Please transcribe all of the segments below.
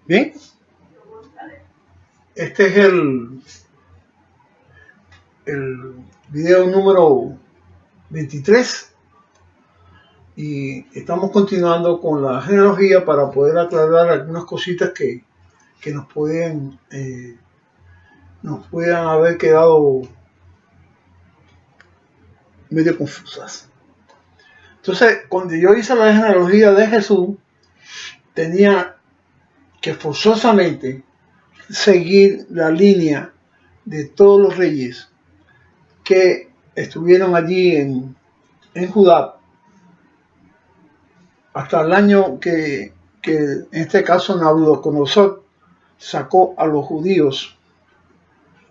Bien, este es el video número 23 y estamos continuando con la genealogía para poder aclarar algunas cositas que nos pueden haber quedado medio confusas. Entonces, cuando yo hice la genealogía de Jesús, tenía que forzosamente seguir la línea de todos los reyes que estuvieron allí en Judá hasta el año que en este caso Nabucodonosor sacó a los judíos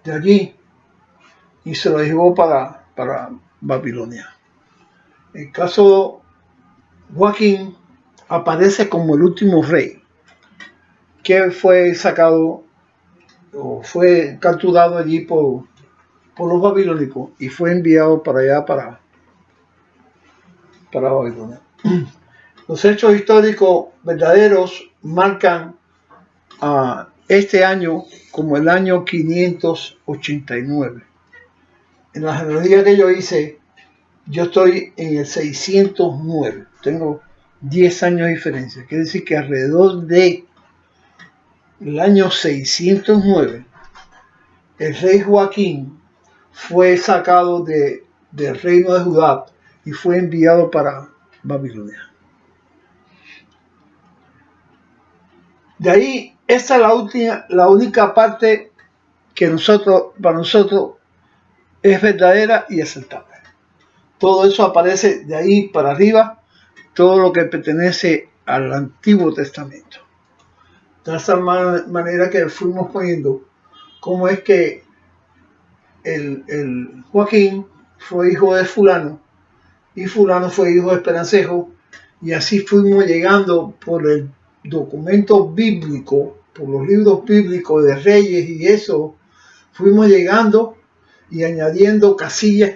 de allí y se los llevó para Babilonia. El caso de Joaquín aparece como el último rey que fue sacado o fue capturado allí por los babilónicos y fue enviado para allá, para Babilonia. Los hechos históricos verdaderos marcan a este año como el año 589. En la genealogía que yo hice, yo estoy en el 609. Tengo 10 años de diferencia. Quiere decir que alrededor de el año 609, el rey Joaquín fue sacado del reino de Judá y fue enviado para Babilonia. De ahí, esta es la única parte que para nosotros es verdadera y aceptable. Todo eso aparece de ahí para arriba, todo lo que pertenece al Antiguo Testamento. De esa manera que fuimos poniendo cómo es que el Joaquín fue hijo de fulano y fulano fue hijo de Esperancejo, y así fuimos llegando por el documento bíblico, por los libros bíblicos de Reyes y eso, fuimos llegando y añadiendo casillas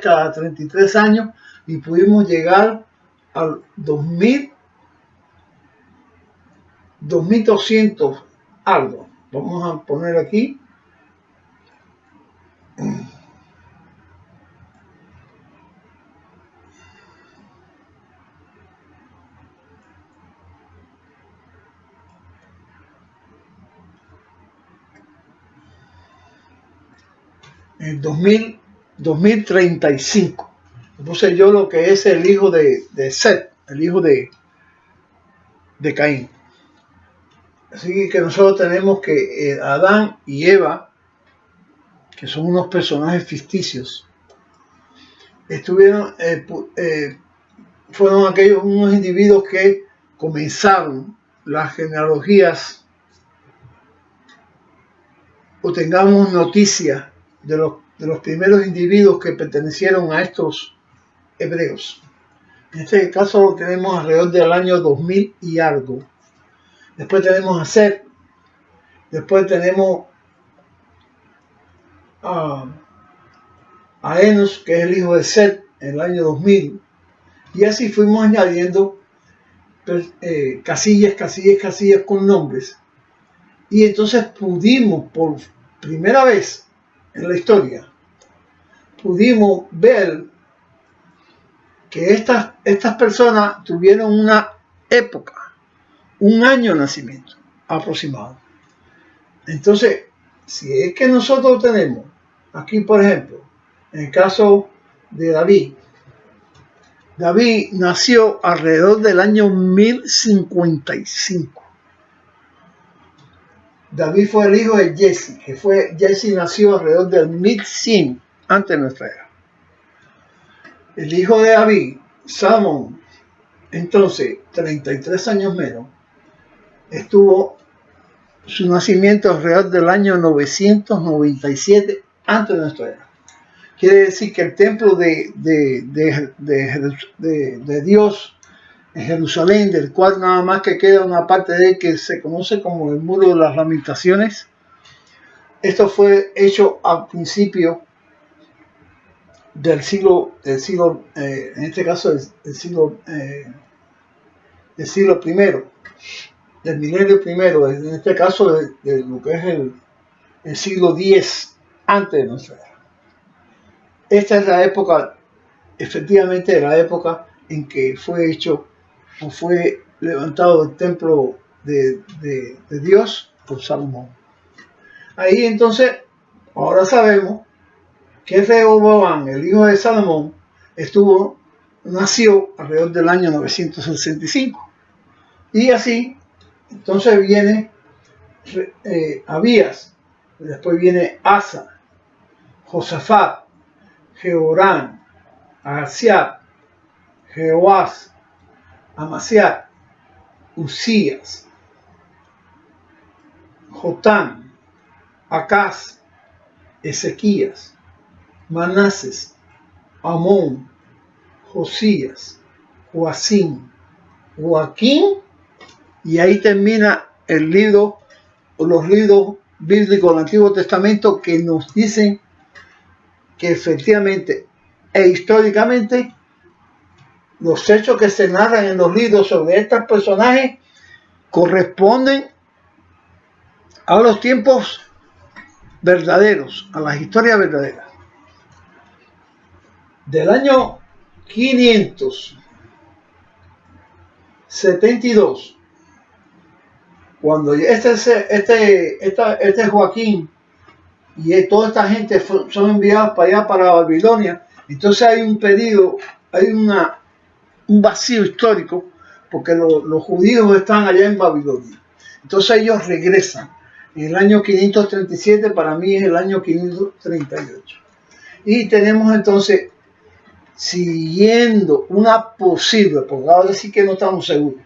cada 33 años y pudimos llegar al 2200 algo. Vamos a poner aquí. En 2035. Puse yo lo que es el hijo de Set, el hijo de Caín. Así que nosotros tenemos que Adán y Eva, que son unos personajes ficticios, fueron unos individuos que comenzaron las genealogías o tengamos noticias de los primeros individuos que pertenecieron a estos hebreos. En este caso lo tenemos alrededor del año 2000 y algo. Después tenemos a Set, después tenemos a Enos, que es el hijo de Set, en el año 2000, y así fuimos añadiendo casillas con nombres, y entonces pudimos, por primera vez en la historia, pudimos ver que estas personas tuvieron una época, un año de nacimiento aproximado. Entonces, si es que nosotros tenemos aquí, por ejemplo, en el caso de David nació alrededor del año 1055. David fue el hijo de Jesse, Jesse nació alrededor del 1100 antes de nuestra era. El hijo de David, Salomón, entonces 33 años menos, estuvo su nacimiento alrededor del año 997 antes de nuestra era. Quiere decir que el templo de Dios en Jerusalén, del cual nada más que queda una parte de él que se conoce como el Muro de las Lamentaciones, esto fue hecho al principio del siglo, en este caso del siglo I. del milenio primero, en este caso de lo que es el siglo X antes de nuestra era. Esta es la época, efectivamente, la época en que fue hecho o fue levantado el templo de Dios por Salomón. Ahí entonces, ahora sabemos que Rehoboam, el hijo de Salomón, nació alrededor del año 965. Y así, entonces viene Abías, después viene Asa, Josafat, Jehoram, Ahaziah, Jehoás, Amasiat, Usías, Jotam, Acaz, Ezequías, Manases, Amón, Josías, Joacim, Joaquín, y ahí termina el libro, los libros bíblicos del Antiguo Testamento que nos dicen que efectivamente e históricamente los hechos que se narran en los libros sobre estos personajes corresponden a los tiempos verdaderos, a las historias verdaderas. Del año 572, cuando este Joaquín y toda esta gente son enviados para allá, para Babilonia, entonces hay un pedido, hay un vacío histórico, porque los judíos están allá en Babilonia. Entonces ellos regresan. En el año 537, para mí es el año 538. Y tenemos entonces, siguiendo una posible, porque ahora sí que no estamos seguros,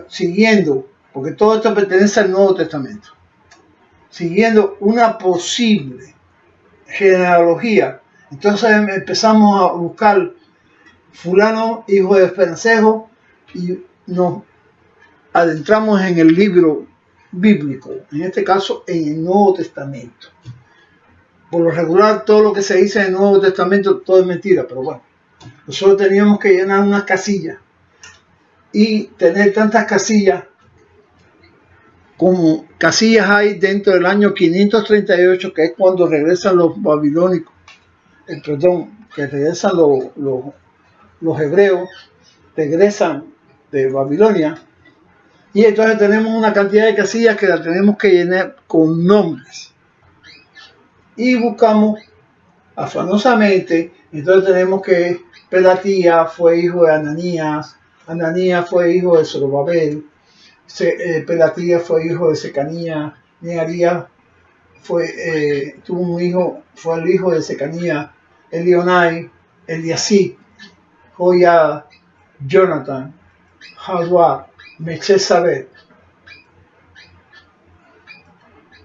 siguiendo, porque todo esto pertenece al Nuevo Testamento, siguiendo una posible genealogía. Entonces empezamos a buscar fulano, hijo de Esperancejo, y nos adentramos en el libro bíblico, en este caso en el Nuevo Testamento. Por lo regular, todo lo que se dice en el Nuevo Testamento, todo es mentira, pero bueno, nosotros teníamos que llenar unas casillas y tener tantas casillas como casillas hay dentro del año 538, que es cuando regresan los babilónicos, que regresan los hebreos, regresan de Babilonia, y entonces tenemos una cantidad de casillas que las tenemos que llenar con nombres. Y buscamos afanosamente, entonces tenemos que Pelatías fue hijo de Ananías, Ananías fue hijo de Zorobabel, Pelatías fue hijo de Secanías, Nearías tuvo un hijo, fue el hijo de Secanías, Elionai, Eliasib, Joiada, Jonathan, Jaduá, Mechesabet,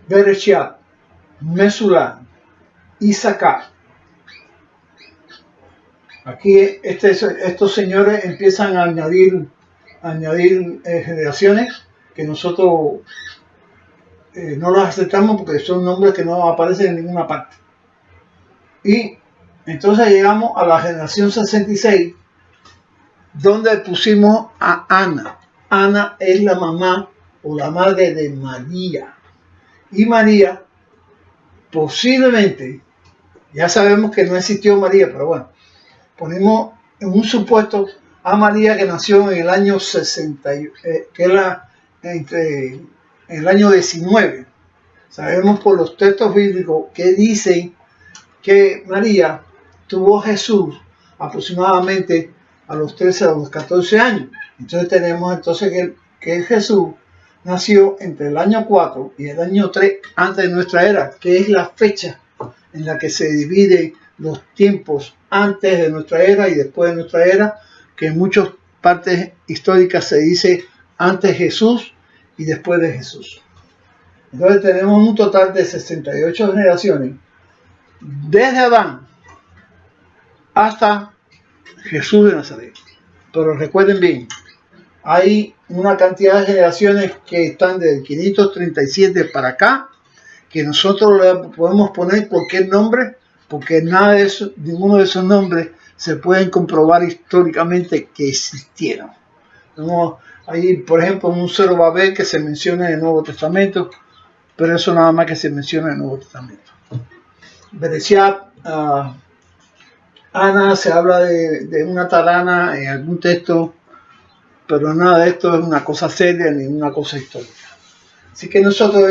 Berechiat, Mesulam, Isaacar. Aquí estos señores empiezan a añadir generaciones que nosotros no las aceptamos porque son nombres que no aparecen en ninguna parte. Y entonces llegamos a la generación 66, donde pusimos a Ana. Ana es la mamá o la madre de María. Y María, posiblemente, ya sabemos que no existió María, pero bueno, ponemos en un supuesto a María, que nació en el año 60, que era entre el año 19. Sabemos por los textos bíblicos que dicen que María tuvo a Jesús aproximadamente a los 13 a los 14 años. Entonces tenemos que Jesús nació entre el año 4 y el año 3 antes de nuestra era, que es la fecha en la que se dividen los tiempos antes de nuestra era y después de nuestra era, que en muchas partes históricas se dice antes de Jesús y después de Jesús. Entonces tenemos un total de 68 generaciones, desde Adán hasta Jesús de Nazaret. Pero recuerden bien, hay una cantidad de generaciones que están desde 537 para acá, que nosotros le podemos poner cualquier nombre, porque ninguno de esos nombres se pueden comprobar históricamente que existieron. Ahí, por ejemplo, un Zorobabel que se menciona en el Nuevo Testamento, pero eso nada más que se menciona en el Nuevo Testamento. Bereshit, Ana, se habla de una tarana en algún texto, pero nada de esto es una cosa seria ni una cosa histórica. Así que nosotros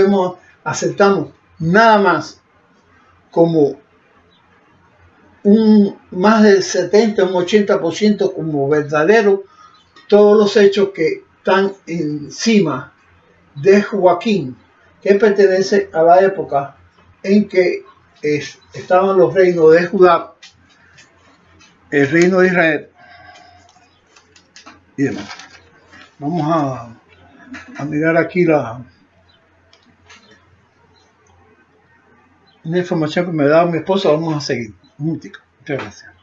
aceptamos nada más como más del 70, un 80% como verdadero todos los hechos que están encima de Joaquín, que pertenece a la época en que estaban los reinos de Judá, el reino de Israel y demás. Vamos a mirar aquí una información que me ha dado mi esposa. Vamos a seguir. Un momentico. Muchas gracias.